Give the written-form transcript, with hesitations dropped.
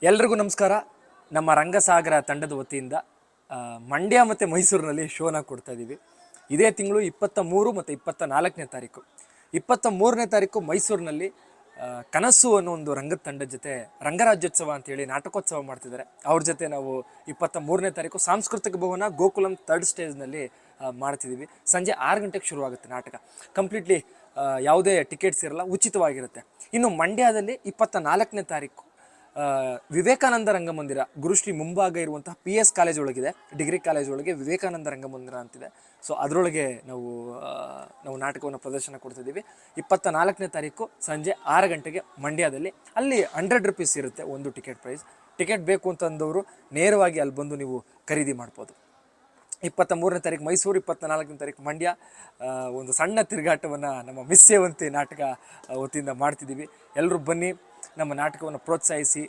ಎಲ್ರಿಗೂ ನಮಸ್ಕಾರ. ನಮ್ಮ ರಂಗಸಾಗರ ತಂಡದ ವತಿಯಿಂದ ಮಂಡ್ಯ ಮತ್ತು ಮೈಸೂರಿನಲ್ಲಿ ಶೋನ ಕೊಡ್ತಾ ಇದ್ದೀವಿ. ಇದೇ ತಿಂಗಳು 23 ಮತ್ತು 24ನೇ ತಾರೀಕು. 23ನೇ ತಾರೀಕು ಮೈಸೂರಿನಲ್ಲಿ ಕನಸು ಅನ್ನೋ ಒಂದು ರಂಗದ ತಂಡದ ಜೊತೆ ರಂಗರಾಜ್ಯೋತ್ಸವ ಅಂತೇಳಿ ನಾಟಕೋತ್ಸವ ಮಾಡ್ತಿದ್ದಾರೆ. ಅವ್ರ ಜೊತೆ ನಾವು 23ನೇ ತಾರೀಕು ಸಾಂಸ್ಕೃತಿಕ ಭವನ ಗೋಕುಲಂ 3rd ಸ್ಟೇಜ್ನಲ್ಲಿ ಮಾಡ್ತಿದ್ದೀವಿ. ಸಂಜೆ 6 ಗಂಟೆಗೆ ಶುರುವಾಗುತ್ತೆ ನಾಟಕ. ಕಂಪ್ಲೀಟ್ಲಿ ಯಾವುದೇ ಟಿಕೆಟ್ಸ್ ಇರಲ್ಲ, ಉಚಿತವಾಗಿರುತ್ತೆ. ಇನ್ನು ಮಂಡ್ಯದಲ್ಲಿ 24ನೇ ತಾರೀಕು ವಿವೇಕಾನಂದ ರಂಗಮಂದಿರ, ಗುರುಶ್ರೀ ಮುಂಭಾಗ ಇರುವಂತಹ PS ಕಾಲೇಜ್ ಒಳಗಿದೆ, ಡಿಗ್ರಿ ಕಾಲೇಜ್ ಒಳಗೆ ವಿವೇಕಾನಂದ ರಂಗಮಂದಿರ ಅಂತಿದೆ. ಸೊ ಅದರೊಳಗೆ ನಾವು ನಾಟಕವನ್ನು ಪ್ರದರ್ಶನ ಕೊಡ್ತಿದ್ದೀವಿ. 24ನೇ ತಾರೀಕು ಸಂಜೆ 6 ಗಂಟೆಗೆ ಮಂಡ್ಯದಲ್ಲಿ. ಅಲ್ಲಿ 100 ರೂಪೀಸ್ ಇರುತ್ತೆ ಒಂದು ಟಿಕೆಟ್ ಪ್ರೈಸ್. ಟಿಕೆಟ್ ಬೇಕು ಅಂತಂದವರು ನೇರವಾಗಿ ಅಲ್ಲಿ ಬಂದು ನೀವು ಖರೀದಿ ಮಾಡ್ಬೋದು. 23ನೇ ತಾರೀಕು ಮೈಸೂರು, 24ನೇ ತಾರೀಕು ಮಂಡ್ಯ. ಒಂದು ಸಣ್ಣ ತಿರುಗಾಟವನ್ನು ನಮ್ಮ ಮಿಸ್ ಸೇವಂತಿ ನಾಟಕ ವತಿಯಿಂದ ಮಾಡ್ತಿದ್ದೀವಿ. ಎಲ್ಲರೂ ಬನ್ನಿ, ನಮ್ಮ ನಾಟಕವನ್ನು ಪ್ರೋತ್ಸಾಹಿಸಿ.